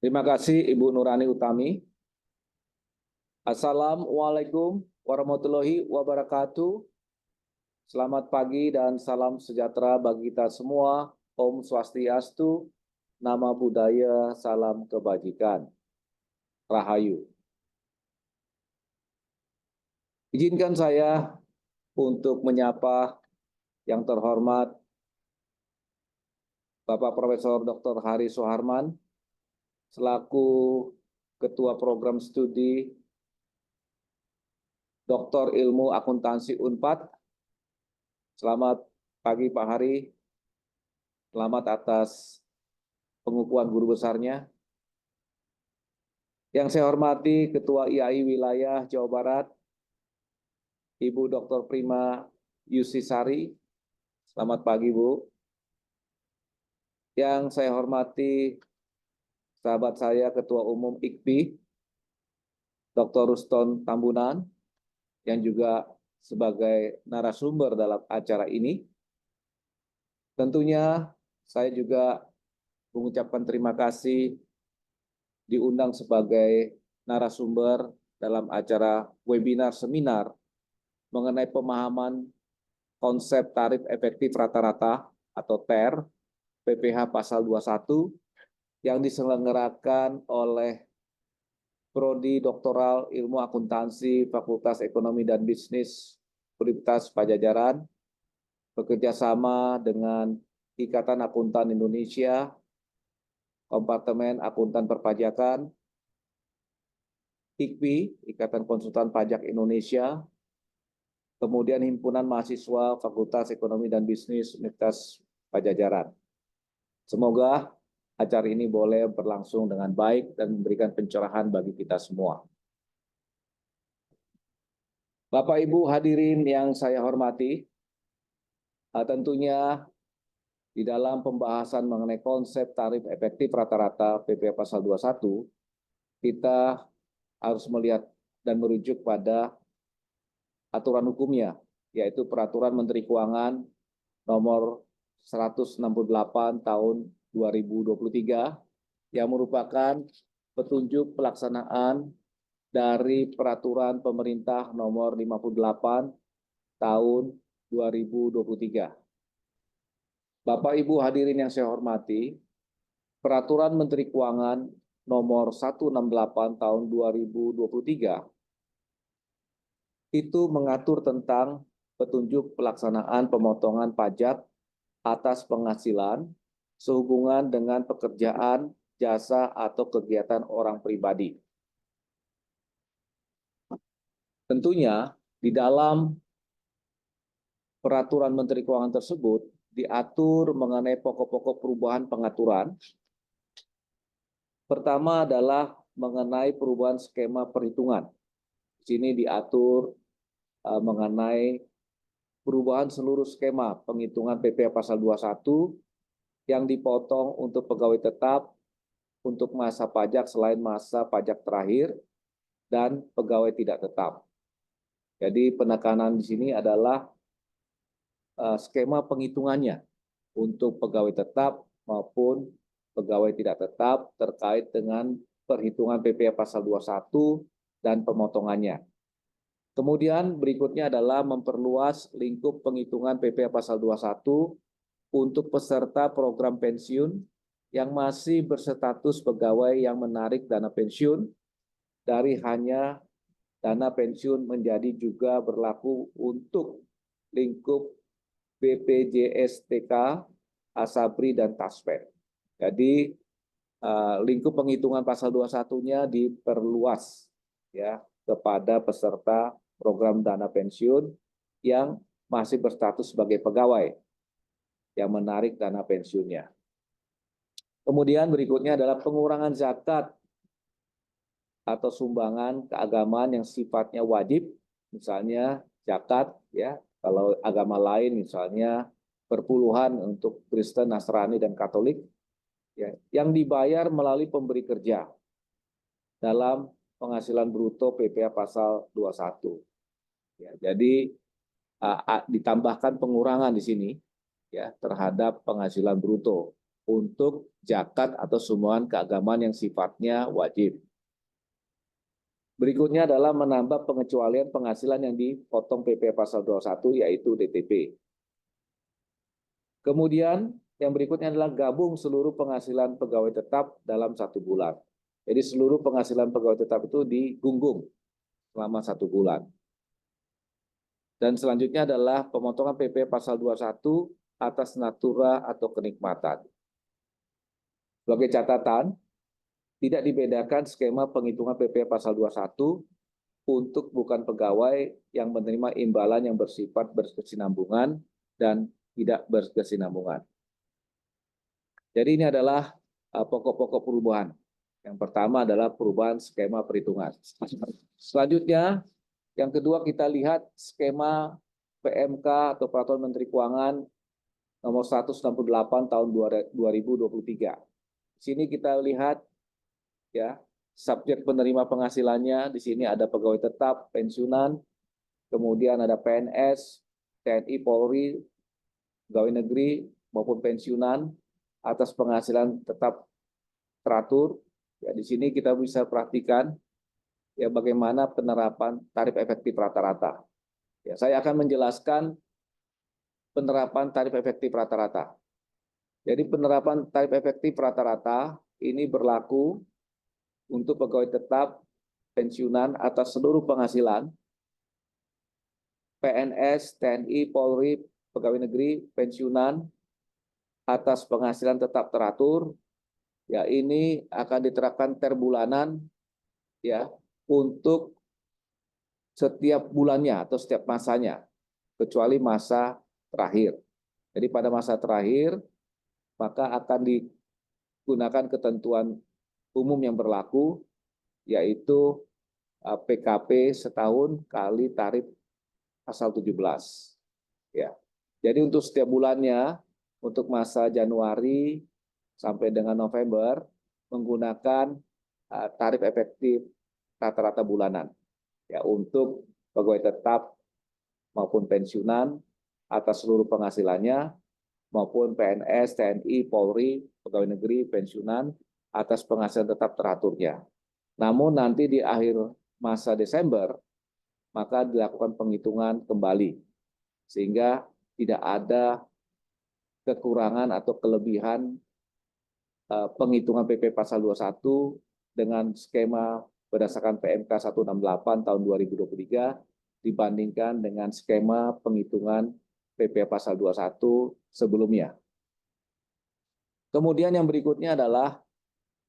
Terima kasih Ibu Nurani Utami. Assalamualaikum warahmatullahi wabarakatuh. Selamat pagi dan salam sejahtera bagi kita semua. Om Swastiastu, Nama Budaya, Salam Kebajikan. Rahayu. Izinkan saya untuk menyapa yang terhormat Bapak Profesor Dr. Hari Soharman, selaku Ketua Program Studi Doktor Ilmu Akuntansi Unpad. Selamat pagi Pak Hari, selamat atas pengukuhan guru besarnya. Yang saya hormati Ketua IAI Wilayah Jawa Barat, Ibu Dr. Prima Yusisari, selamat pagi Bu. Yang saya hormati sahabat saya Ketua Umum IKPI, Dr. Ruston Tambunan, yang juga sebagai narasumber dalam acara ini. Tentunya saya juga mengucapkan terima kasih diundang sebagai narasumber dalam acara webinar seminar mengenai pemahaman konsep tarif efektif rata-rata atau TER PPh pasal 21 yang diselenggarakan oleh Prodi Doktoral Ilmu Akuntansi Fakultas Ekonomi dan Bisnis Universitas Padjadjaran bekerjasama dengan Ikatan Akuntan Indonesia, Kompartemen Akuntan Perpajakan, IKPI, Ikatan Konsultan Pajak Indonesia, kemudian Himpunan Mahasiswa Fakultas Ekonomi dan Bisnis Universitas Padjadjaran. Semoga acara ini boleh berlangsung dengan baik dan memberikan pencerahan bagi kita semua. Bapak Ibu hadirin yang saya hormati, tentunya di dalam pembahasan mengenai konsep tarif efektif rata-rata PPh pasal 21, kita harus melihat dan merujuk pada aturan hukumnya, yaitu Peraturan Menteri Keuangan nomor 168 tahun 2023 yang merupakan petunjuk pelaksanaan dari Peraturan Pemerintah nomor 58 tahun 2023. Bapak Ibu hadirin yang saya hormati, Peraturan Menteri Keuangan nomor 168 tahun 2023 itu mengatur tentang petunjuk pelaksanaan pemotongan pajak atas penghasilan sehubungan dengan pekerjaan, jasa, atau kegiatan orang pribadi. Tentunya di dalam Peraturan Menteri Keuangan tersebut diatur mengenai pokok-pokok perubahan pengaturan. Pertama adalah mengenai perubahan skema perhitungan. Di sini diatur mengenai perubahan seluruh skema penghitungan PPh pasal 21 yang dipotong untuk pegawai tetap, untuk masa pajak selain masa pajak terakhir, dan pegawai tidak tetap. Jadi penekanan di sini adalah skema penghitungannya untuk pegawai tetap maupun pegawai tidak tetap terkait dengan perhitungan PPh pasal 21 dan pemotongannya. Kemudian berikutnya adalah memperluas lingkup penghitungan PPh pasal 21 untuk peserta program pensiun yang masih berstatus pegawai yang menarik dana pensiun dari hanya dana pensiun menjadi juga berlaku untuk lingkup BPJS/TK, Asabri, dan Taspen. Jadi lingkup penghitungan pasal 21-nya diperluas ya kepada peserta program dana pensiun yang masih berstatus sebagai pegawai yang menarik dana pensiunnya. Kemudian berikutnya adalah pengurangan zakat atau sumbangan keagamaan yang sifatnya wajib, misalnya zakat ya, kalau agama lain misalnya perpuluhan untuk Kristen, Nasrani, dan Katolik ya, yang dibayar melalui pemberi kerja dalam penghasilan bruto PPh pasal 21. Ya, jadi ditambahkan pengurangan di sini ya terhadap penghasilan bruto. untuk zakat atau sumbangan keagamaan yang sifatnya wajib. Berikutnya adalah menambah pengecualian penghasilan yang dipotong PP pasal 21 yaitu DTP. Kemudian yang berikutnya adalah gabung seluruh penghasilan pegawai tetap dalam 1 bulan. Jadi seluruh penghasilan pegawai tetap itu digunggung selama 1 bulan. Dan selanjutnya adalah pemotongan PP pasal 21 atas natura atau kenikmatan. Sebagai catatan, tidak dibedakan skema penghitungan PP pasal 21 untuk bukan pegawai yang menerima imbalan yang bersifat berkesinambungan dan tidak berkesinambungan. Jadi ini adalah pokok-pokok perubahan. Yang pertama adalah perubahan skema perhitungan. Selanjutnya, yang kedua kita lihat skema PMK atau Peraturan Menteri Keuangan nomor 168 tahun 2023. Di sini kita lihat ya, subjek penerima penghasilannya. Di sini ada pegawai tetap, pensiunan, kemudian ada PNS, TNI, Polri, pegawai negeri maupun pensiunan atas penghasilan tetap teratur. Ya, di sini kita bisa perhatikan ya bagaimana penerapan tarif efektif rata-rata. Ya, saya akan menjelaskan penerapan tarif efektif rata-rata. Jadi penerapan tarif efektif rata-rata ini berlaku untuk pegawai tetap, pensiunan atas seluruh penghasilan, PNS, TNI, Polri, pegawai negeri, pensiunan atas penghasilan tetap teratur, ya ini akan diterapkan terbulanan ya untuk setiap bulannya atau setiap masanya, kecuali masa terakhir. Jadi pada masa terakhir, maka akan digunakan ketentuan umum yang berlaku, yaitu PKP setahun kali tarif pasal 17. Ya. Jadi untuk setiap bulannya, untuk masa Januari sampai dengan November, menggunakan tarif efektif rata-rata bulanan. Ya, untuk pegawai tetap maupun pensiunan atas seluruh penghasilannya, maupun PNS, TNI, Polri, pegawai negeri, pensiunan atas penghasilan tetap teraturnya. Namun nanti di akhir masa Desember, maka dilakukan penghitungan kembali, sehingga tidak ada kekurangan atau kelebihan penghitungan PP pasal 21 dengan skema berdasarkan PMK 168 tahun 2023 dibandingkan dengan skema penghitungan PP pasal 21 sebelumnya. Kemudian yang berikutnya adalah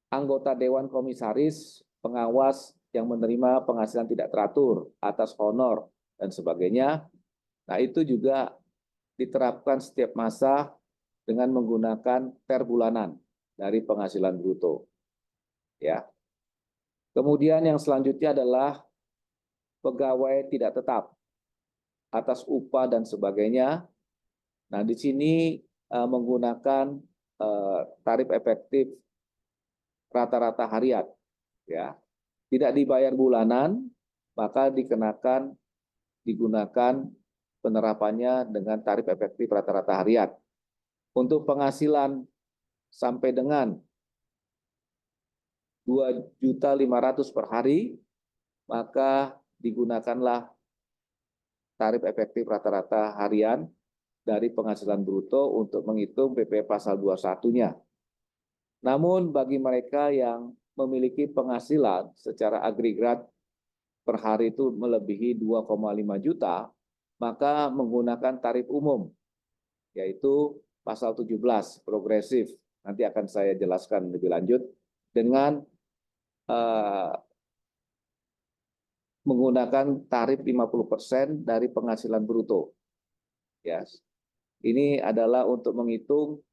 anggota Dewan Komisaris pengawas yang menerima penghasilan tidak teratur atas honor dan sebagainya. Nah, itu juga diterapkan setiap masa dengan menggunakan per bulanan dari penghasilan bruto. Ya. Kemudian yang selanjutnya adalah pegawai tidak tetap atas upah dan sebagainya. Nah, di sini menggunakan tarif efektif rata-rata harian. Ya. Tidak dibayar bulanan, maka digunakan penerapannya dengan tarif efektif rata-rata harian. Untuk penghasilan sampai dengan 2.500.000 per hari, maka digunakanlah tarif efektif rata-rata harian dari penghasilan bruto untuk menghitung PP pasal 21-nya. Namun bagi mereka yang memiliki penghasilan secara agregat per hari itu melebihi 2,5 juta, maka menggunakan tarif umum, yaitu pasal 17, progresif. Nanti akan saya jelaskan lebih lanjut, dengan menggunakan tarif 50% dari penghasilan bruto. Ya. Ini adalah untuk menghitung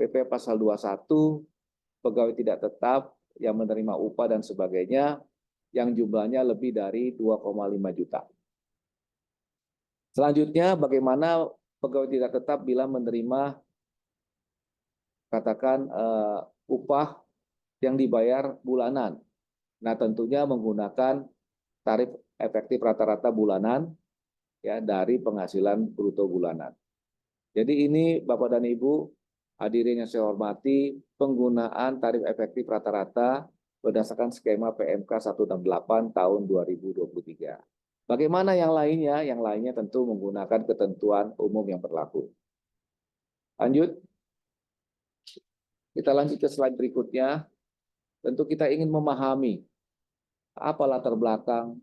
PP pasal 21, pegawai tidak tetap yang menerima upah dan sebagainya, yang jumlahnya lebih dari 2,5 juta. Selanjutnya, bagaimana pegawai tidak tetap bila menerima katakan upah yang dibayar bulanan. Nah, tentunya menggunakan tarif efektif rata-rata bulanan ya dari penghasilan bruto bulanan. Jadi ini Bapak dan Ibu Hadirin yang saya hormati, penggunaan tarif efektif rata-rata berdasarkan skema PMK 168 tahun 2023. Bagaimana yang lainnya? Yang lainnya tentu menggunakan ketentuan umum yang berlaku. Lanjut. Kita lanjut ke slide berikutnya. Tentu kita ingin memahami apa latar belakang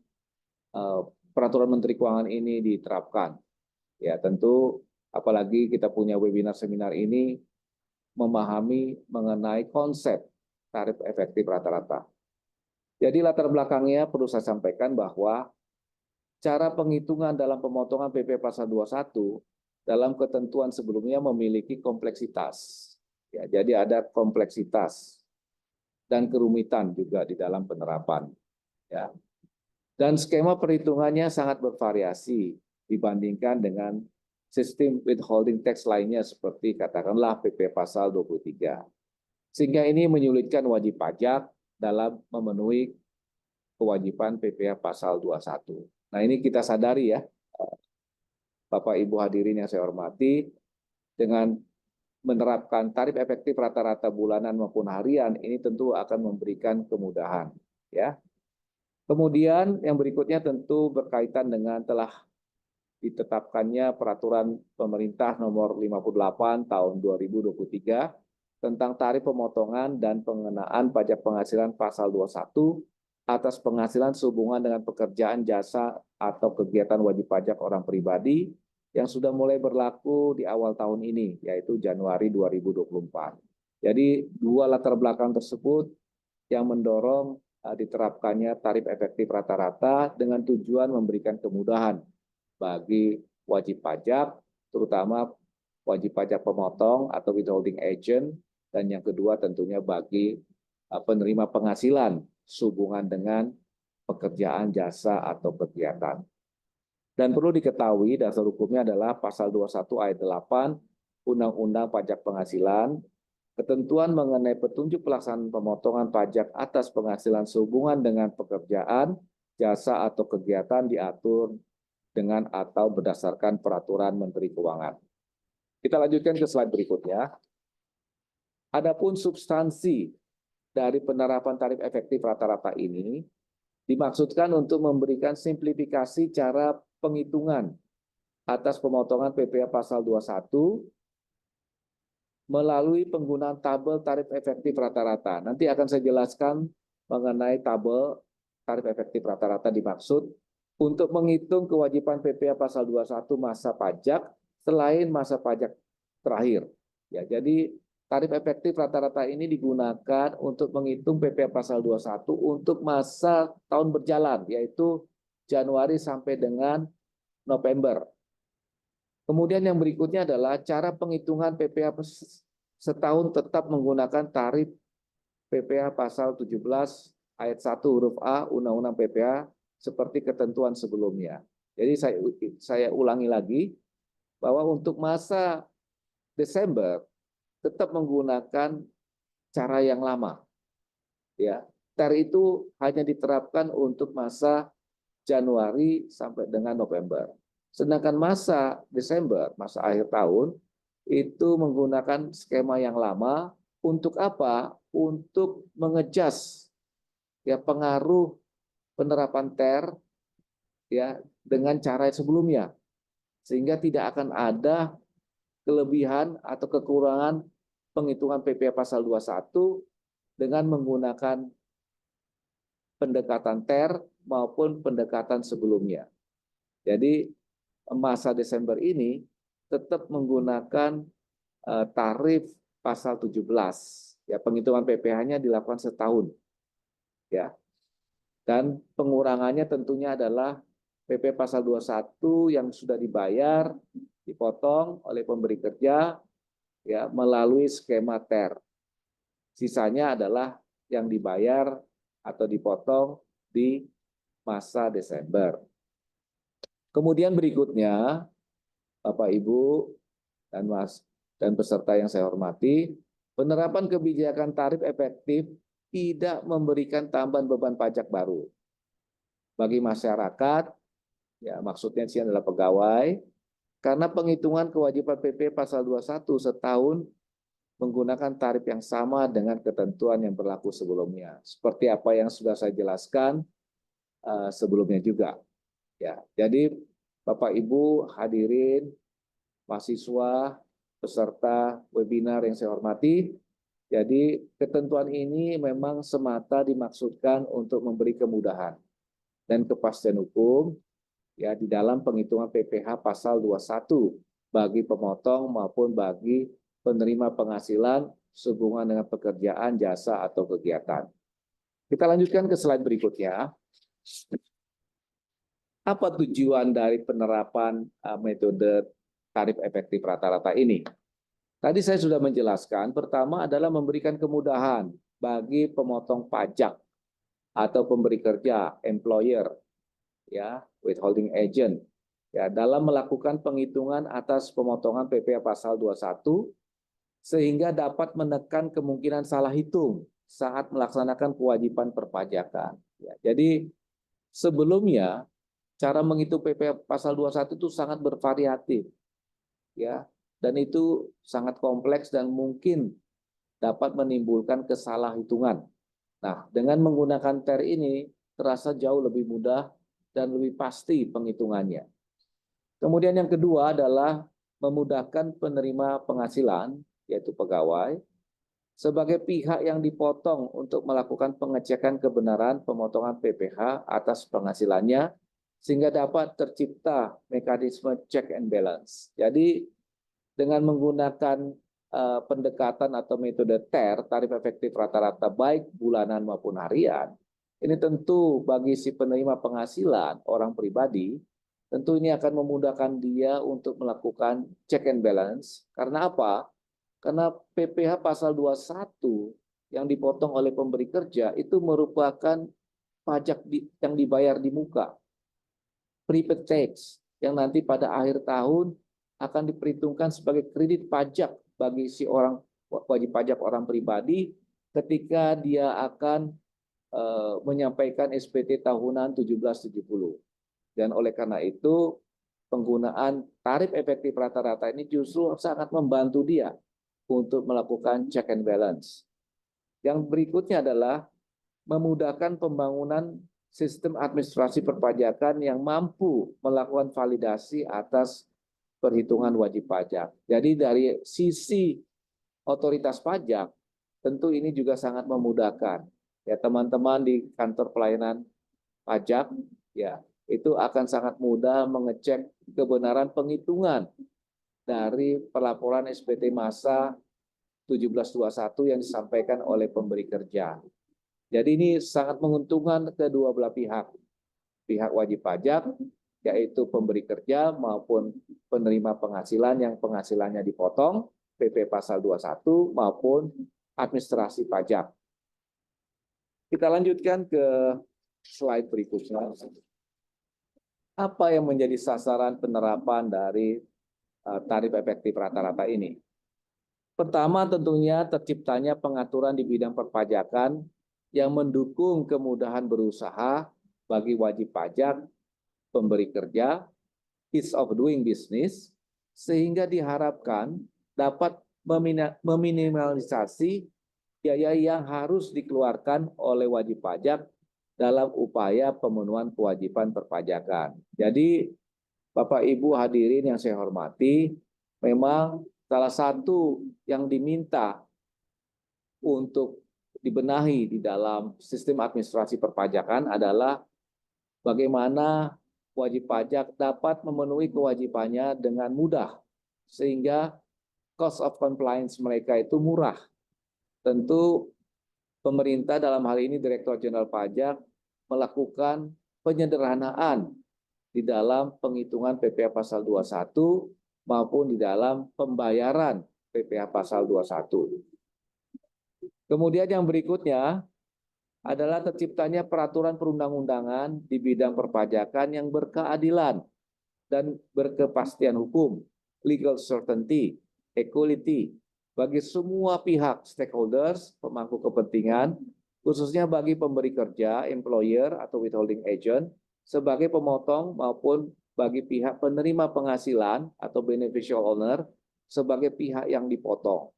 peraturan Menteri Keuangan ini diterapkan. Ya, tentu apalagi kita punya webinar seminar ini memahami mengenai konsep tarif efektif rata-rata. Jadi latar belakangnya perlu saya sampaikan bahwa cara penghitungan dalam pemotongan PP Pasal 21 dalam ketentuan sebelumnya memiliki kompleksitas. Ya, jadi ada kompleksitas dan kerumitan juga di dalam penerapan. Ya. Dan skema perhitungannya sangat bervariasi dibandingkan dengan sistem withholding tax lainnya seperti katakanlah PP Pasal 23. Sehingga ini menyulitkan wajib pajak dalam memenuhi kewajiban PPh Pasal 21. Nah, ini kita sadari ya, Bapak Ibu hadirin yang saya hormati, dengan menerapkan tarif efektif rata-rata bulanan maupun harian, ini tentu akan memberikan kemudahan. Ya. Kemudian yang berikutnya tentu berkaitan dengan telah ditetapkannya peraturan pemerintah nomor 58 tahun 2023 tentang tarif pemotongan dan pengenaan pajak penghasilan pasal 21 atas penghasilan sehubungan dengan pekerjaan jasa atau kegiatan wajib pajak orang pribadi yang sudah mulai berlaku di awal tahun ini, yaitu Januari 2024. Jadi dua latar belakang tersebut yang mendorong diterapkannya tarif efektif rata-rata dengan tujuan memberikan kemudahan bagi wajib pajak, terutama wajib pajak pemotong atau withholding agent, dan yang kedua tentunya bagi penerima penghasilan sehubungan dengan pekerjaan jasa atau kegiatan. Dan perlu diketahui dasar hukumnya adalah pasal 21 ayat 8 Undang-Undang Pajak Penghasilan. Ketentuan mengenai petunjuk pelaksanaan pemotongan pajak atas penghasilan sehubungan dengan pekerjaan, jasa atau kegiatan diatur dengan atau berdasarkan peraturan Menteri Keuangan. Kita lanjutkan ke slide berikutnya. Adapun substansi dari penerapan tarif efektif rata-rata ini dimaksudkan untuk memberikan simplifikasi cara penghitungan atas pemotongan PPh Pasal 21 melalui penggunaan tabel tarif efektif rata-rata. Nanti akan saya jelaskan mengenai tabel tarif efektif rata-rata dimaksud untuk menghitung kewajiban PPh Pasal 21 masa pajak selain masa pajak terakhir. Ya, jadi tarif efektif rata-rata ini digunakan untuk menghitung PPh Pasal 21 untuk masa tahun berjalan, yaitu Januari sampai dengan November. Kemudian yang berikutnya adalah cara penghitungan PPh setahun tetap menggunakan tarif PPh Pasal 17 ayat 1 huruf A Undang-Undang PPh seperti ketentuan sebelumnya. Jadi saya ulangi lagi bahwa untuk masa Desember tetap menggunakan cara yang lama. Ya, tarif itu hanya diterapkan untuk masa Januari sampai dengan November. Sedangkan masa Desember, masa akhir tahun, itu menggunakan skema yang lama. Untuk apa? Untuk mengejas ya pengaruh penerapan TER ya dengan cara sebelumnya, sehingga tidak akan ada kelebihan atau kekurangan penghitungan PPh Pasal 21 dengan menggunakan pendekatan TER maupun pendekatan sebelumnya. Jadi masa Desember ini tetap menggunakan tarif pasal 17. Ya, penghitungan PPh-nya dilakukan setahun. Ya. Dan pengurangannya tentunya adalah PP pasal 21 yang sudah dibayar dipotong oleh pemberi kerja ya melalui skema TER. Sisanya adalah yang dibayar atau dipotong di masa Desember. Kemudian berikutnya, Bapak Ibu dan peserta yang saya hormati, penerapan kebijakan tarif efektif tidak memberikan tambahan beban pajak baru bagi masyarakat, ya maksudnya di sini adalah pegawai, karena penghitungan kewajiban PP pasal 21 setahun menggunakan tarif yang sama dengan ketentuan yang berlaku sebelumnya. Seperti apa yang sudah saya jelaskan sebelumnya juga. Ya, jadi Bapak Ibu hadirin, mahasiswa, peserta webinar yang saya hormati, jadi ketentuan ini memang semata dimaksudkan untuk memberi kemudahan dan kepastian hukum ya di dalam penghitungan PPh pasal 21 bagi pemotong maupun bagi penerima penghasilan sehubungan dengan pekerjaan, jasa, atau kegiatan. Kita lanjutkan ke slide berikutnya. Apa tujuan dari penerapan metode tarif efektif rata-rata ini? Tadi saya sudah menjelaskan, pertama adalah memberikan kemudahan bagi pemotong pajak atau pemberi kerja, employer, ya, withholding agent, ya, dalam melakukan penghitungan atas pemotongan PPh pasal 21 sehingga dapat menekan kemungkinan salah hitung saat melaksanakan kewajiban perpajakan. Ya, jadi sebelumnya cara menghitung PPh pasal 21 itu sangat bervariatif, ya, dan itu sangat kompleks dan mungkin dapat menimbulkan kesalahhitungan. Nah, dengan menggunakan TER ini terasa jauh lebih mudah dan lebih pasti penghitungannya. Kemudian yang kedua adalah memudahkan penerima penghasilan, yaitu pegawai, sebagai pihak yang dipotong untuk melakukan pengecekan kebenaran pemotongan PPh atas penghasilannya, sehingga dapat tercipta mekanisme check and balance. Jadi dengan menggunakan pendekatan atau metode TER, tarif efektif rata-rata baik bulanan maupun harian, ini tentu bagi si penerima penghasilan, orang pribadi, tentu ini akan memudahkan dia untuk melakukan check and balance. Karena apa? Karena PPh pasal 21 yang dipotong oleh pemberi kerja itu merupakan pajak yang dibayar di muka, prepaid tax, yang nanti pada akhir tahun akan diperhitungkan sebagai kredit pajak bagi si orang wajib pajak orang pribadi ketika dia akan menyampaikan SPT tahunan 1770. Dan oleh karena itu penggunaan tarif efektif rata-rata ini justru sangat membantu dia untuk melakukan check and balance. Yang berikutnya adalah memudahkan pembangunan sistem administrasi perpajakan yang mampu melakukan validasi atas perhitungan wajib pajak. Jadi dari sisi otoritas pajak, tentu ini juga sangat memudahkan. Ya, teman-teman di kantor pelayanan pajak, ya, itu akan sangat mudah mengecek kebenaran penghitungan dari pelaporan SPT massa 1721 yang disampaikan oleh pemberi kerja. Jadi ini sangat menguntungkan kedua belah pihak. Pihak wajib pajak, yaitu pemberi kerja maupun penerima penghasilan yang penghasilannya dipotong, PP pasal 21 maupun administrasi pajak. Kita lanjutkan ke slide berikutnya. Apa yang menjadi sasaran penerapan dari tarif efektif rata-rata ini? Pertama, tentunya terciptanya pengaturan di bidang perpajakan yang mendukung kemudahan berusaha bagi wajib pajak, pemberi kerja, ease of doing business, sehingga diharapkan dapat meminimalisasi biaya yang harus dikeluarkan oleh wajib pajak dalam upaya pemenuhan kewajiban perpajakan. Jadi, Bapak Ibu hadirin yang saya hormati, memang salah satu yang diminta untuk dibenahi di dalam sistem administrasi perpajakan adalah bagaimana wajib pajak dapat memenuhi kewajibannya dengan mudah, sehingga cost of compliance mereka itu murah. Tentu pemerintah dalam hal ini Direktur Jenderal Pajak melakukan penyederhanaan di dalam penghitungan PPh pasal 21 maupun di dalam pembayaran PPh pasal 21. Kemudian yang berikutnya adalah terciptanya peraturan perundang-undangan di bidang perpajakan yang berkeadilan dan berkepastian hukum, legal certainty, equality, bagi semua pihak stakeholders, pemangku kepentingan, khususnya bagi pemberi kerja, employer atau withholding agent, sebagai pemotong maupun bagi pihak penerima penghasilan atau beneficial owner, sebagai pihak yang dipotong.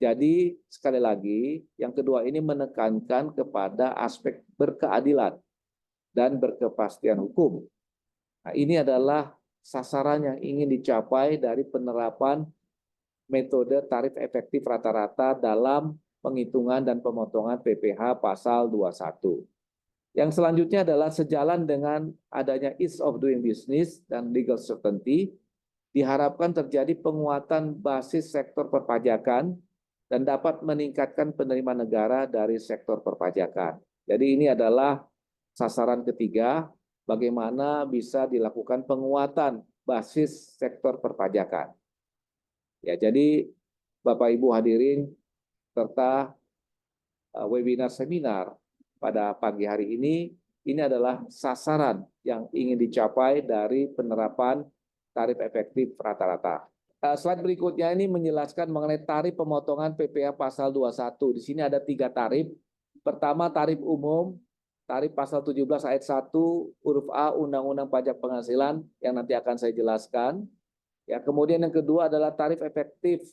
Jadi sekali lagi, yang kedua ini menekankan kepada aspek berkeadilan dan berkepastian hukum. Nah, ini adalah sasaran yang ingin dicapai dari penerapan metode tarif efektif rata-rata dalam penghitungan dan pemotongan PPh pasal 21. Yang selanjutnya adalah sejalan dengan adanya ease of doing business dan legal certainty, diharapkan terjadi penguatan basis sektor perpajakan dan dapat meningkatkan penerimaan negara dari sektor perpajakan. Jadi ini adalah sasaran ketiga, bagaimana bisa dilakukan penguatan basis sektor perpajakan. Ya, jadi Bapak Ibu hadirin serta webinar seminar pada pagi hari ini adalah sasaran yang ingin dicapai dari penerapan tarif efektif rata-rata. Slide berikutnya ini menjelaskan mengenai tarif pemotongan PPh pasal 21. Di sini ada 3 tarif. Pertama, tarif umum, tarif pasal 17 ayat 1 huruf A Undang-Undang Pajak Penghasilan yang nanti akan saya jelaskan. Ya, kemudian yang kedua adalah tarif efektif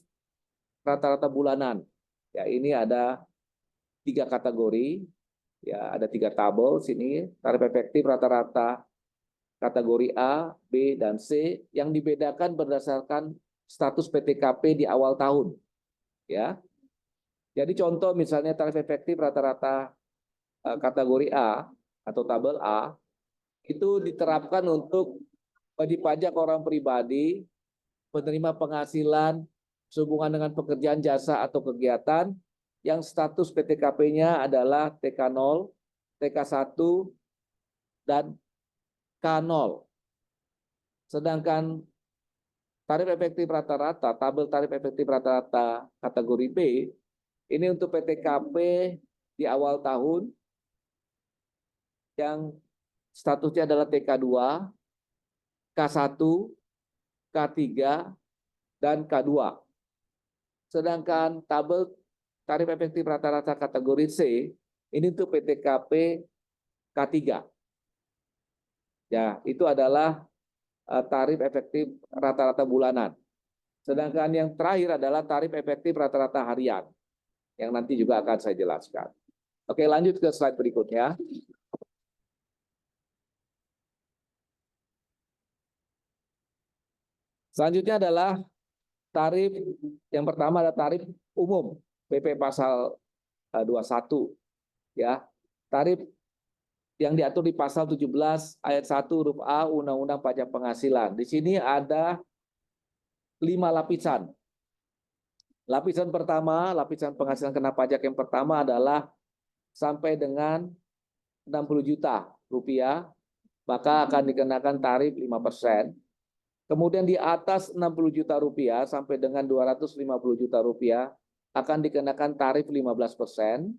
rata-rata bulanan. Ya, ini ada 3 kategori. Ya, ada 3 tabel sini. Tarif efektif rata-rata kategori A, B, dan C yang dibedakan berdasarkan status PTKP di awal tahun. Ya. Jadi contoh misalnya tarif efektif rata-rata kategori A atau tabel A itu diterapkan untuk wajib pajak orang pribadi, penerima penghasilan sehubungan dengan pekerjaan jasa atau kegiatan yang status PTKP-nya adalah TK0, TK1, dan K0. Sedangkan tarif efektif rata-rata, tabel tarif efektif rata-rata kategori B, ini untuk PTKP di awal tahun yang statusnya adalah TK2, K1, K3, dan K2. Sedangkan tabel tarif efektif rata-rata kategori C, ini untuk PTKP K3. Ya, itu adalah tarif efektif rata-rata bulanan. Sedangkan yang terakhir adalah tarif efektif rata-rata harian, yang nanti juga akan saya jelaskan. Oke, lanjut ke slide berikutnya. Selanjutnya adalah tarif, yang pertama adalah tarif umum, PP pasal 21. Ya, tarif yang diatur di pasal 17 ayat 1 huruf A Undang-Undang Pajak Penghasilan. Di sini ada 5 lapisan. Lapisan pertama, lapisan penghasilan kena pajak yang pertama adalah sampai dengan 60 juta rupiah, maka akan dikenakan tarif 5%. Kemudian di atas 60 juta rupiah sampai dengan 250 juta rupiah akan dikenakan tarif 15%.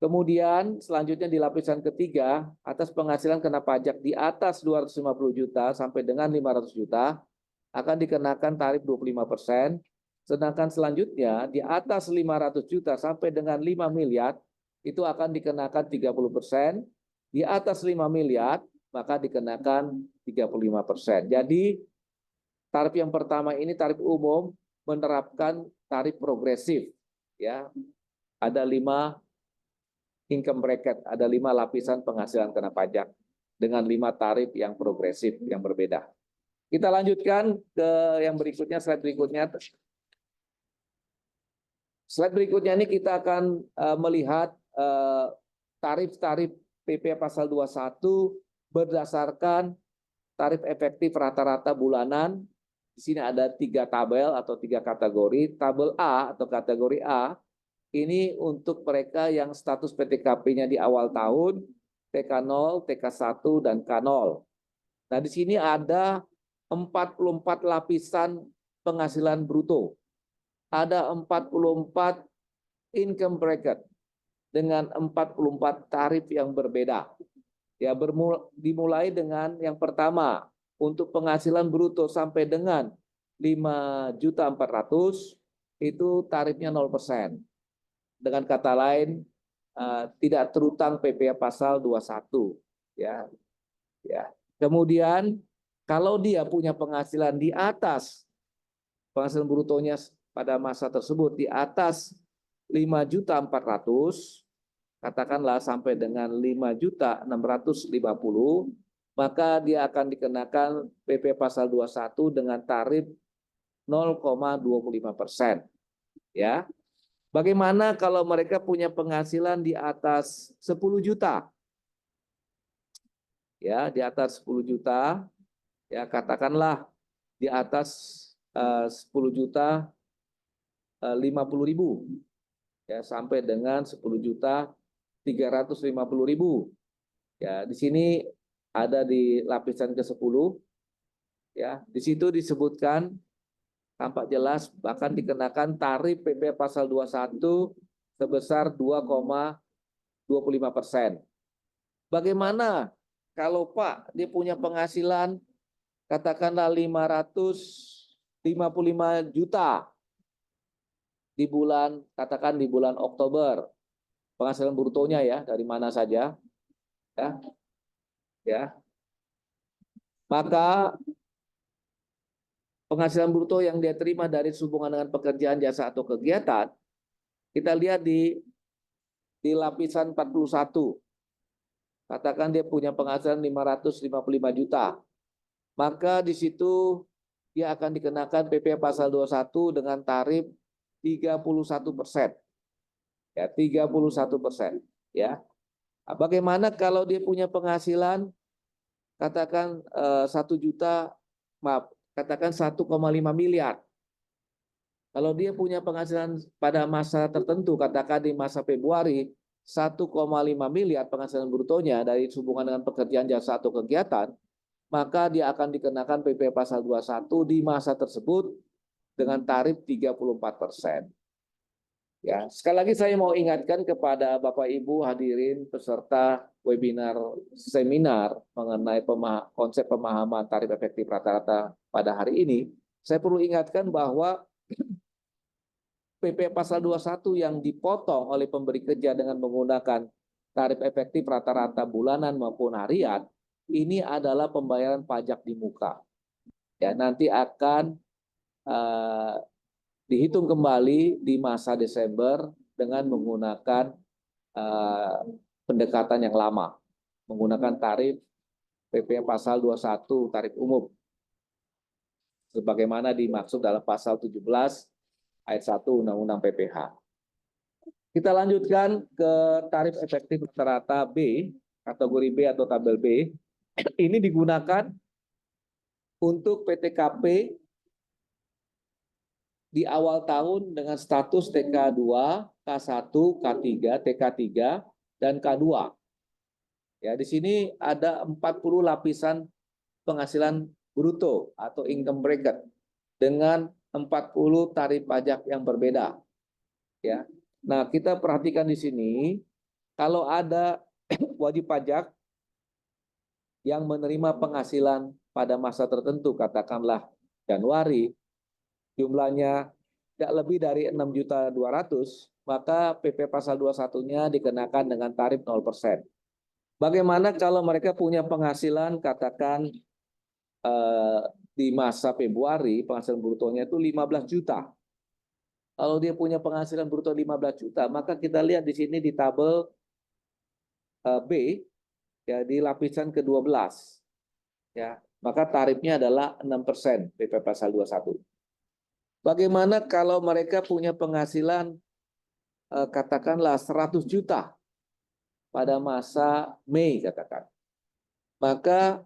Kemudian selanjutnya di lapisan ketiga, atas penghasilan kena pajak di atas 250 juta sampai dengan 500 juta akan dikenakan tarif 25%. Sedangkan selanjutnya di atas 500 juta sampai dengan 5 miliar itu akan dikenakan 30%. Di atas 5 miliar maka dikenakan 35%. Jadi tarif yang pertama ini tarif umum menerapkan tarif progresif. Ya, ada 5 income bracket, ada 5 lapisan penghasilan kena pajak dengan 5 tarif yang progresif yang berbeda. Kita lanjutkan ke yang berikutnya, slide berikutnya. Slide berikutnya ini kita akan melihat tarif-tarif PP pasal 21 berdasarkan tarif efektif rata-rata bulanan. Di sini ada 3 tabel atau 3 kategori. Tabel A atau kategori A ini untuk mereka yang status PTKP-nya di awal tahun, TK0, TK1, dan K0. Nah, di sini ada 44 lapisan penghasilan bruto. Ada 44 income bracket dengan 44 tarif yang berbeda. Ya, dimulai dengan yang pertama, untuk penghasilan bruto sampai dengan 5.400.000 itu tarifnya 0%. Dengan kata lain, tidak terutang PPh pasal 21. Ya. Kemudian kalau dia punya penghasilan di atas penghasilan brutonya pada masa tersebut di atas 5.400.000, katakanlah sampai dengan 5.650.000, maka dia akan dikenakan PP pasal 21 dengan tarif 0,25%. Ya. Bagaimana kalau mereka punya penghasilan di atas 10 juta? Ya, di atas 10 juta, ya katakanlah di atas 10 juta 50.000, ya sampai dengan 10.350.000. Ya, di sini ada di lapisan ke-10, ya. Di situ disebutkan tampak jelas bahkan dikenakan tarif PP pasal 21 sebesar 2,25%. Bagaimana kalau Pak dia punya penghasilan katakanlah 555 juta di bulan, katakan di bulan Oktober, penghasilan brutonya ya dari mana saja, ya, maka penghasilan bruto yang dia terima dari hubungan dengan pekerjaan, jasa atau kegiatan, kita lihat di lapisan 41. Katakan dia punya penghasilan 555 juta. Maka di situ dia akan dikenakan PP pasal 21 dengan tarif 31%. Ya, 31%, ya. Bagaimana kalau dia punya penghasilan katakan 1 juta, maaf, katakan 1,5 miliar. Kalau dia punya penghasilan pada masa tertentu, katakan di masa Februari, 1,5 miliar penghasilan brutonya dari hubungan dengan pekerjaan, jasa atau kegiatan, maka dia akan dikenakan PP pasal 21 di masa tersebut dengan tarif 34%. Ya, sekali lagi saya mau ingatkan kepada Bapak Ibu hadirin peserta webinar seminar mengenai konsep pemahaman tarif efektif rata-rata pada hari ini. Saya perlu ingatkan bahwa PP pasal 21 yang dipotong oleh pemberi kerja dengan menggunakan tarif efektif rata-rata bulanan maupun harian, ini adalah pembayaran pajak di muka. Ya, nanti akan dihitung kembali di masa Desember dengan menggunakan pendekatan yang lama, menggunakan tarif PP pasal 21 tarif umum sebagaimana dimaksud dalam pasal 17 ayat 1 Undang-Undang PPH. Kita lanjutkan ke tarif efektif rata-rata B, kategori B atau tabel B. Ini digunakan untuk PTKP di awal tahun dengan status TK2, K1, K3, TK3, dan K2. Ya, di sini ada 40 lapisan penghasilan bruto atau income bracket dengan 40 tarif pajak yang berbeda. Ya. Nah, kita perhatikan di sini kalau ada wajib pajak yang menerima penghasilan pada masa tertentu, katakanlah Januari, jumlahnya tidak lebih dari 6.200.000, maka PP pasal 21-nya dikenakan dengan tarif 0%. Bagaimana kalau mereka punya penghasilan katakan di masa Februari penghasilan brutonya itu 15 juta. Kalau dia punya penghasilan bruto 15 juta, maka kita lihat di sini di tabel B, ya di lapisan ke-12. Ya, maka tarifnya adalah 6% PP pasal 21. Bagaimana kalau mereka punya penghasilan katakanlah 100 juta pada masa Mei katakan. Maka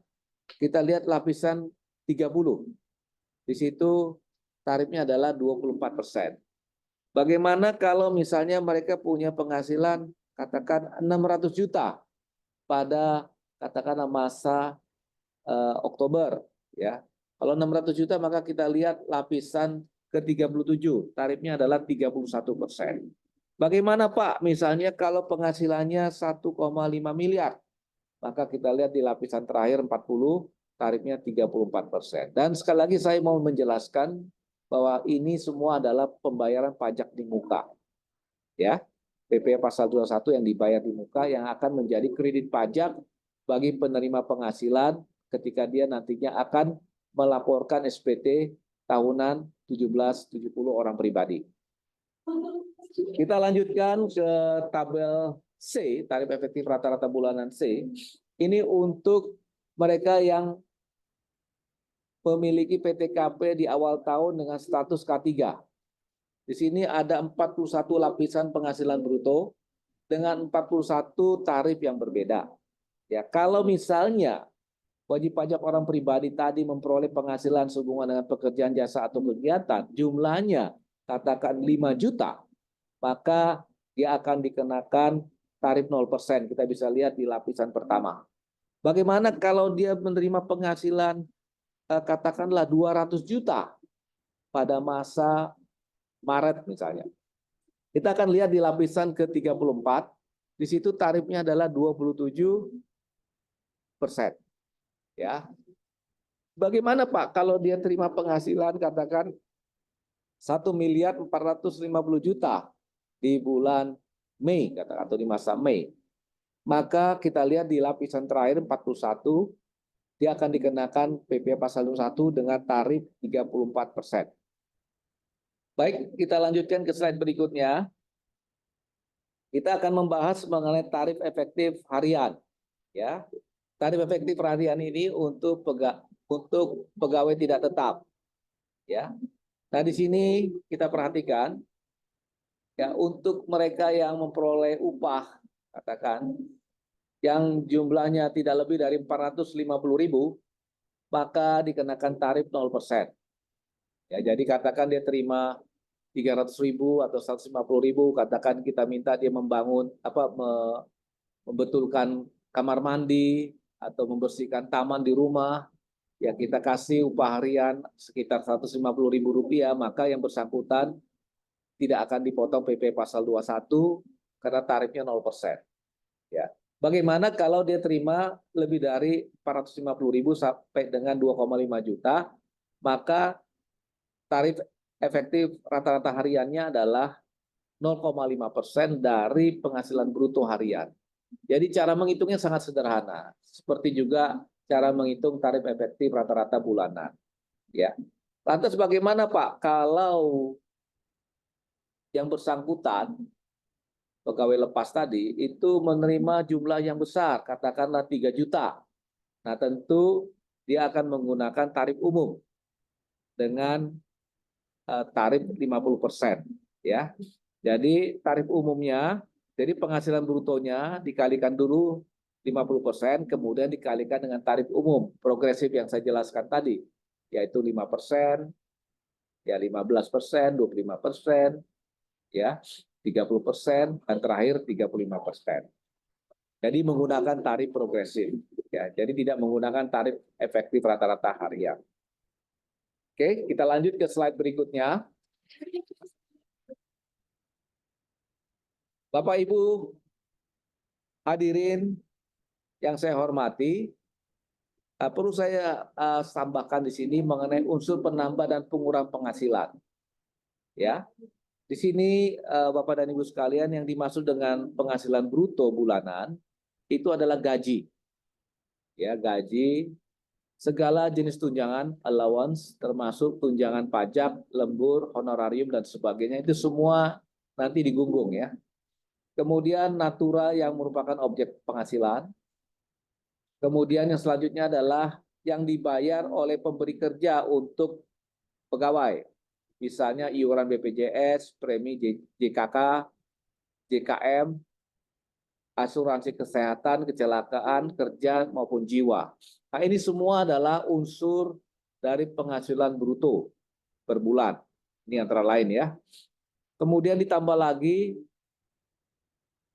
kita lihat lapisan 30. Di situ tarifnya adalah 24%. Bagaimana kalau misalnya mereka punya penghasilan katakan 600 juta pada katakanlah masa Oktober, ya. Kalau 600 juta maka kita lihat lapisan ke-37, tarifnya adalah 31%. Bagaimana Pak? Misalnya kalau penghasilannya 1,5 miliar, maka kita lihat di lapisan terakhir 40, tarifnya 34%. Dan sekali lagi saya mau menjelaskan bahwa ini semua adalah pembayaran pajak di muka. Ya, PP pasal 21 yang dibayar di muka yang akan menjadi kredit pajak bagi penerima penghasilan ketika dia nantinya akan melaporkan SPT tahunan 1770 orang pribadi. Kita lanjutkan ke tabel C, tarif efektif rata-rata bulanan C. Ini untuk mereka yang memiliki PTKP di awal tahun dengan status K3. Di sini ada 41 lapisan penghasilan bruto dengan 41 tarif yang berbeda. Ya, kalau misalnya wajib pajak orang pribadi tadi memperoleh penghasilan sehubungan dengan pekerjaan jasa atau kegiatan, jumlahnya katakan 5 juta, maka dia akan dikenakan tarif 0%. Kita bisa lihat di lapisan pertama. Bagaimana kalau dia menerima penghasilan katakanlah 200 juta pada masa Maret misalnya. Kita akan lihat di lapisan ke-34, di situ tarifnya adalah 27%. Ya. Bagaimana Pak kalau dia terima penghasilan katakan 1.450.000.000 di bulan Mei katakan, atau di masa Mei. Maka kita lihat di lapisan terakhir 41, dia akan dikenakan PP pasal 21 dengan tarif 34%. Baik, kita lanjutkan ke slide berikutnya. Kita akan membahas mengenai tarif efektif harian. Ya, tarif efektif harian ini untuk pegawai tidak tetap. Ya, nah di sini kita perhatikan ya, untuk mereka yang memperoleh upah katakan yang jumlahnya tidak lebih dari 450.000, maka dikenakan tarif 0%. Ya, jadi katakan dia terima 300.000 atau 150.000, katakan kita minta dia membangun membetulkan kamar mandi atau membersihkan taman di rumah, ya kita kasih upah harian sekitar 150.000 rupiah, maka yang bersangkutan tidak akan dipotong PP pasal 21 karena tarifnya 0%. Ya. Bagaimana kalau dia terima lebih dari 450.000 sampai dengan 2,5 juta, maka tarif efektif rata-rata hariannya adalah 0,5% dari penghasilan bruto harian. Jadi cara menghitungnya sangat sederhana, seperti juga cara menghitung tarif efektif rata-rata bulanan. Ya. Lantas bagaimana Pak kalau yang bersangkutan pegawai lepas tadi itu menerima jumlah yang besar, katakanlah 3 juta. Nah, tentu dia akan menggunakan tarif umum dengan tarif 50%. Ya. Jadi tarif umumnya, jadi penghasilan brutonya dikalikan dulu 50%, kemudian dikalikan dengan tarif umum progresif yang saya jelaskan tadi, yaitu 5%, ya 15%, 25%, ya 30%, dan terakhir 35%. Jadi menggunakan tarif progresif. Ya, jadi tidak menggunakan tarif efektif rata-rata harian. Oke, kita lanjut ke slide berikutnya. Bapak Ibu hadirin yang saya hormati, perlu saya tambahkan di sini mengenai unsur penambah dan pengurang penghasilan. Ya, di sini Bapak dan Ibu sekalian, yang dimaksud dengan penghasilan bruto bulanan itu adalah gaji. Ya, gaji, segala jenis tunjangan, allowance, termasuk tunjangan pajak, lembur, honorarium dan sebagainya, itu semua nanti digunggung ya. Kemudian natura yang merupakan objek penghasilan. Kemudian yang selanjutnya adalah yang dibayar oleh pemberi kerja untuk pegawai. Misalnya iuran BPJS, premi JKK, JKM, asuransi kesehatan, kecelakaan kerja maupun jiwa. Nah, ini semua adalah unsur dari penghasilan bruto per bulan. Ini antara lain ya. Kemudian ditambah lagi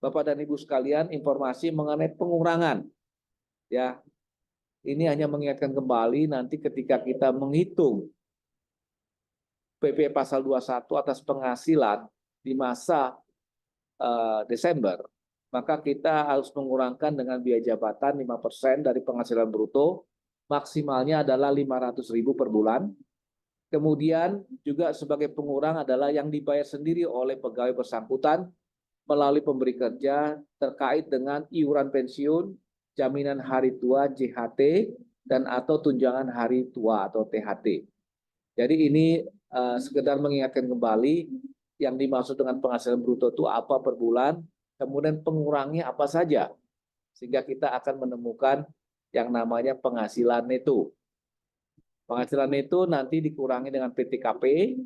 Bapak dan Ibu sekalian informasi mengenai pengurangan. Ya. Ini hanya mengingatkan kembali nanti ketika kita menghitung PP pasal 21 atas penghasilan di masa Desember, maka kita harus mengurangkan dengan biaya jabatan 5% dari penghasilan bruto, maksimalnya adalah 500.000 per bulan. Kemudian juga sebagai pengurang adalah yang dibayar sendiri oleh pegawai bersangkutan melalui pemberi kerja terkait dengan iuran pensiun, jaminan hari tua JHT, dan atau tunjangan hari tua atau THT. Jadi ini sekedar mengingatkan kembali yang dimaksud dengan penghasilan bruto itu apa per bulan, kemudian pengurangnya apa saja, sehingga kita akan menemukan yang namanya penghasilan neto. Penghasilan neto nanti dikurangi dengan PTKP,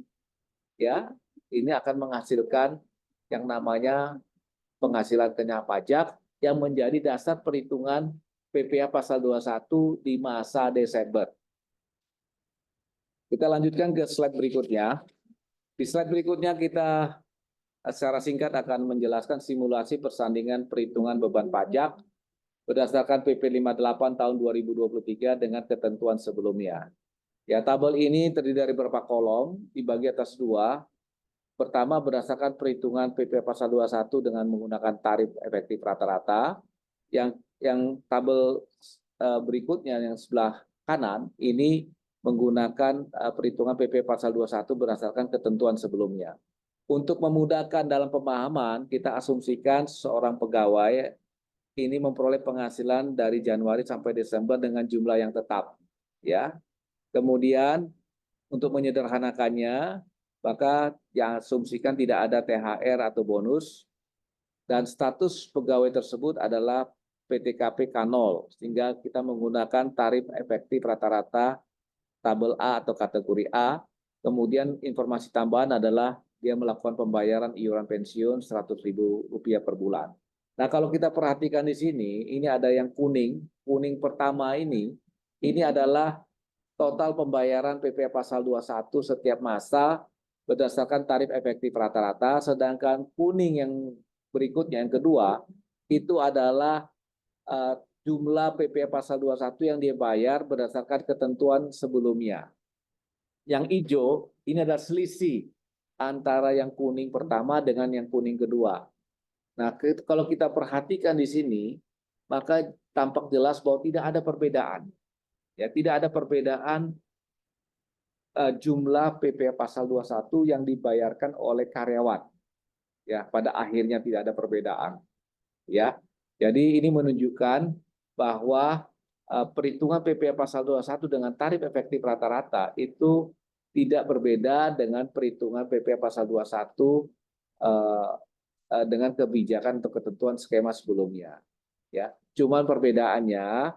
ya, ini akan menghasilkan yang namanya penghasilan kenyang pajak yang menjadi dasar perhitungan PPh pasal 21 di masa Desember. Kita lanjutkan ke slide berikutnya. Di slide berikutnya kita secara singkat akan menjelaskan simulasi persandingan perhitungan beban pajak berdasarkan PP 58 tahun 2023 dengan ketentuan sebelumnya. Ya, tabel ini terdiri dari beberapa kolom, dibagi atas dua. Pertama, berdasarkan perhitungan PP pasal 21 dengan menggunakan tarif efektif rata-rata. Yang tabel berikutnya yang sebelah kanan ini menggunakan perhitungan PP pasal 21 berdasarkan ketentuan sebelumnya. Untuk memudahkan dalam pemahaman, kita asumsikan seorang pegawai ini memperoleh penghasilan dari Januari sampai Desember dengan jumlah yang tetap, ya. Kemudian untuk menyederhanakannya, maka yang asumsikan tidak ada THR atau bonus dan status pegawai tersebut adalah PTKP K0, sehingga kita menggunakan tarif efektif rata-rata tabel A atau kategori A. Kemudian informasi tambahan adalah dia melakukan pembayaran iuran pensiun Rp100.000 per bulan. Nah, kalau kita perhatikan di sini, ini ada yang kuning. Kuning pertama ini adalah total pembayaran PPh pasal 21 setiap masa berdasarkan tarif efektif rata-rata, sedangkan kuning yang berikutnya, yang kedua, itu adalah jumlah PPh pasal 21 yang dia bayar berdasarkan ketentuan sebelumnya. Yang hijau, ini adalah selisih antara yang kuning pertama dengan yang kuning kedua. Nah, kalau kita perhatikan di sini, maka tampak jelas bahwa tidak ada perbedaan. Ya, tidak ada perbedaan jumlah PPh pasal 21 yang dibayarkan oleh karyawan. Ya, pada akhirnya tidak ada perbedaan. Ya. Jadi ini menunjukkan bahwa perhitungan PPh pasal 21 dengan tarif efektif rata-rata itu tidak berbeda dengan perhitungan PPh pasal 21 dengan kebijakan atau ketentuan skema sebelumnya. Ya, cuman perbedaannya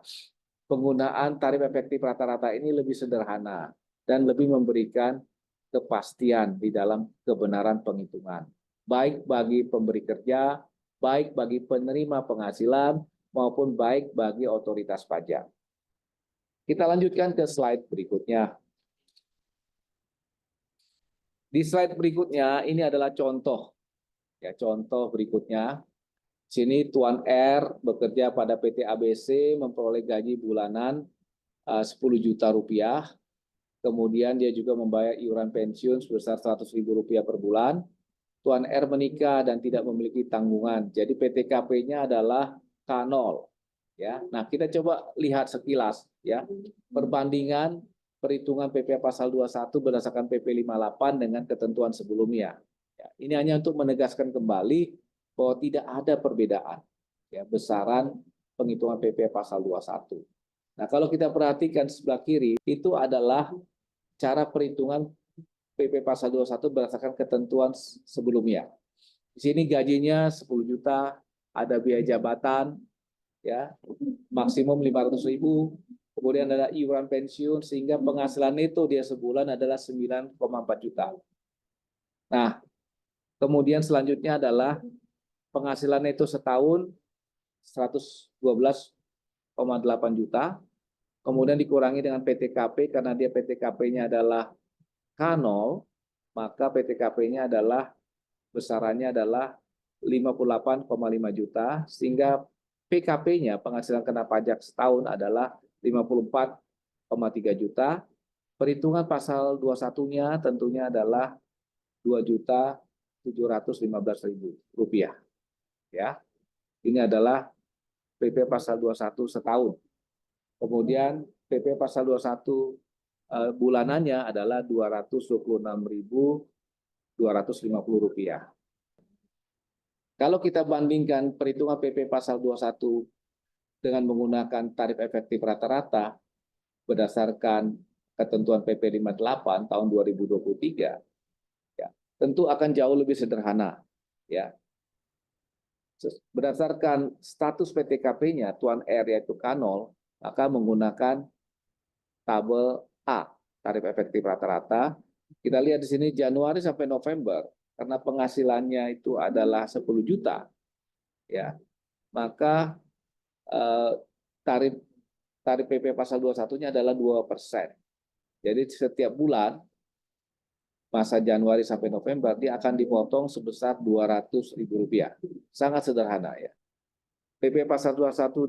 penggunaan tarif efektif rata-rata ini lebih sederhana dan lebih memberikan kepastian di dalam kebenaran penghitungan, baik bagi pemberi kerja, baik bagi penerima penghasilan, maupun baik bagi otoritas pajak. Kita lanjutkan ke slide berikutnya. Di slide berikutnya, ini adalah contoh. Ya, contoh berikutnya. Sini Tuan R bekerja pada PT ABC memperoleh gaji bulanan 10 juta rupiah. Kemudian dia juga membayar iuran pensiun sebesar Rp100.000 per bulan. Tuan R menikah dan tidak memiliki tanggungan. Jadi PTKP-nya adalah K0. Ya. Nah, kita coba lihat sekilas ya perbandingan perhitungan PPh pasal 21 berdasarkan PP 58 dengan ketentuan sebelumnya. Ya, ini hanya untuk menegaskan kembali bahwa tidak ada perbedaan ya besaran penghitungan PPh pasal 21. Nah, kalau kita perhatikan sebelah kiri itu adalah cara perhitungan PP pasal 21 berdasarkan ketentuan sebelumnya. Di sini gajinya 10 juta, ada biaya jabatan ya, maksimum 500.000, kemudian ada iuran pensiun sehingga penghasilan neto dia sebulan adalah 9,4 juta. Nah, kemudian selanjutnya adalah penghasilan neto setahun 112,8 juta, kemudian dikurangi dengan PTKP karena dia PTKP-nya adalah K0, maka PTKP-nya adalah besarannya adalah 58,5 juta, sehingga PKP-nya penghasilan kena pajak setahun adalah 54,3 juta. Perhitungan pasal 21-nya tentunya adalah Rp2.715.000. Ya. Ini adalah PP pasal 21 setahun. Kemudian PP pasal 21 bulanannya adalah Rp226.250. Kalau kita bandingkan perhitungan PP pasal 21 dengan menggunakan tarif efektif rata-rata berdasarkan ketentuan PP 58 tahun 2023, ya, tentu akan jauh lebih sederhana. Ya. Berdasarkan status PTKP-nya, Tuan R yaitu K0, maka menggunakan tabel A, tarif efektif rata-rata. Kita lihat di sini Januari sampai November, karena penghasilannya itu adalah 10 juta, ya, maka tarif PP pasal 21-nya adalah 2%. Jadi setiap bulan masa Januari sampai November dia akan dipotong sebesar Rp200.000. Sangat sederhana ya. PP pasal 21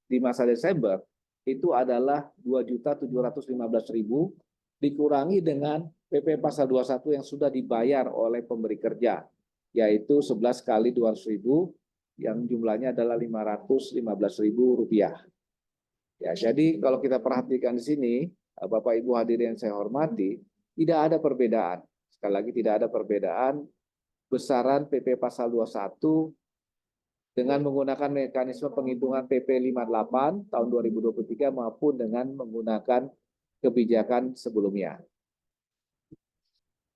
di masa Desember itu adalah 2.715.000 dikurangi dengan PP pasal 21 yang sudah dibayar oleh pemberi kerja, yaitu 11 kali 200.000 yang jumlahnya adalah Rp515.000. Ya, jadi kalau kita perhatikan di sini, Bapak Ibu hadirin yang saya hormati, tidak ada perbedaan. Sekali lagi tidak ada perbedaan besaran PP pasal 21 dengan menggunakan mekanisme penghitungan PP 58 tahun 2023 maupun dengan menggunakan kebijakan sebelumnya.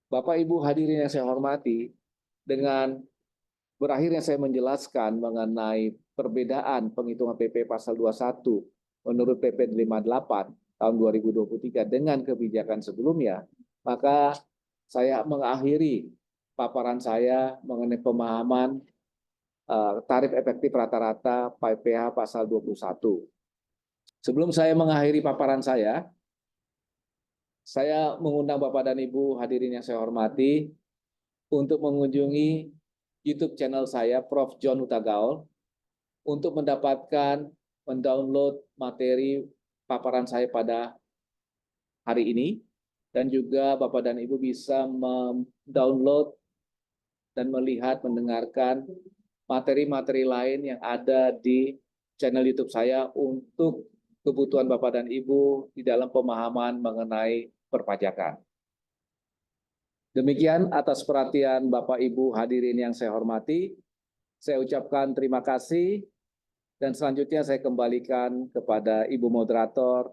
Bapak Ibu hadirin yang saya hormati, dengan berakhirnya saya menjelaskan mengenai perbedaan penghitungan PP pasal 21 menurut PP 58 tahun 2023 dengan kebijakan sebelumnya, maka saya mengakhiri paparan saya mengenai pemahaman tarif efektif rata-rata PPh pasal 21. Sebelum saya mengakhiri paparan saya mengundang Bapak dan Ibu hadirin yang saya hormati untuk mengunjungi YouTube channel saya, Prof. John Hutagaul, untuk mendapatkan mendownload materi paparan saya pada hari ini, dan juga Bapak dan Ibu bisa mendownload dan melihat, mendengarkan materi-materi lain yang ada di channel YouTube saya untuk kebutuhan Bapak dan Ibu di dalam pemahaman mengenai perpajakan. Demikian atas perhatian Bapak Ibu hadirin yang saya hormati, saya ucapkan terima kasih, dan selanjutnya saya kembalikan kepada Ibu Moderator,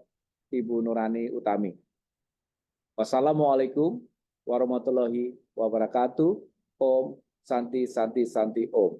Ibu Nurani Utami. Wassalamualaikum warahmatullahi wabarakatuh. Om Santi Santi Santi Om.